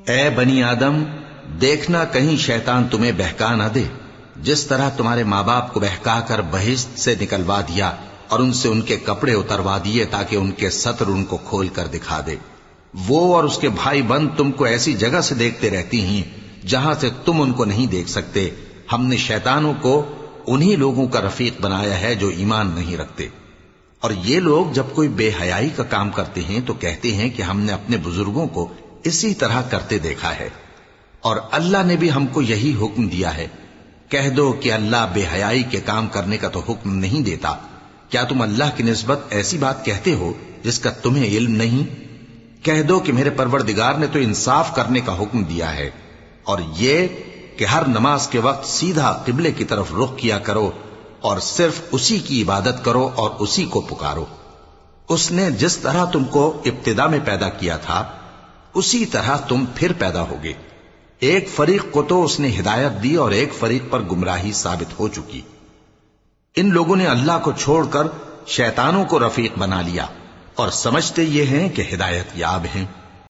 اے بنی آدم، دیکھنا کہیں شیطان تمہیں بہکا نہ دے، جس طرح تمہارے ماں باپ کو بہکا کر بہشت سے نکلوا دیا اور ان سے ان کے کپڑے اتروا دیے تاکہ ان کے ستر ان کو کھول کر دکھا دے۔ وہ اور اس کے بھائی بند تم کو ایسی جگہ سے دیکھتے رہتی ہیں جہاں سے تم ان کو نہیں دیکھ سکتے۔ ہم نے شیطانوں کو انہی لوگوں کا رفیق بنایا ہے جو ایمان نہیں رکھتے۔ اور یہ لوگ جب کوئی بے حیائی کا کام کرتے ہیں تو کہتے ہیں کہ ہم نے اپنے بزرگوں کو اسی طرح کرتے دیکھا ہے، اور اللہ نے بھی ہم کو یہی حکم دیا ہے۔ کہہ دو کہ اللہ بے حیائی کے کام کرنے کا تو حکم نہیں دیتا۔ کیا تم اللہ کی نسبت ایسی بات کہتے ہو جس کا تمہیں علم نہیں؟ کہہ دو کہ میرے پروردگار نے تو انصاف کرنے کا حکم دیا ہے، اور یہ کہ ہر نماز کے وقت سیدھا قبلے کی طرف رخ کیا کرو اور صرف اسی کی عبادت کرو اور اسی کو پکارو۔ اس نے جس طرح تم کو ابتدا میں پیدا کیا تھا اسی طرح تم پھر پیدا ہوگے۔ ایک فریق کو تو اس نے ہدایت دی اور ایک فریق پر گمراہی ثابت ہو چکی۔ ان لوگوں نے اللہ کو چھوڑ کر شیطانوں کو رفیق بنا لیا اور سمجھتے یہ ہیں کہ ہدایت یاب ہیں۔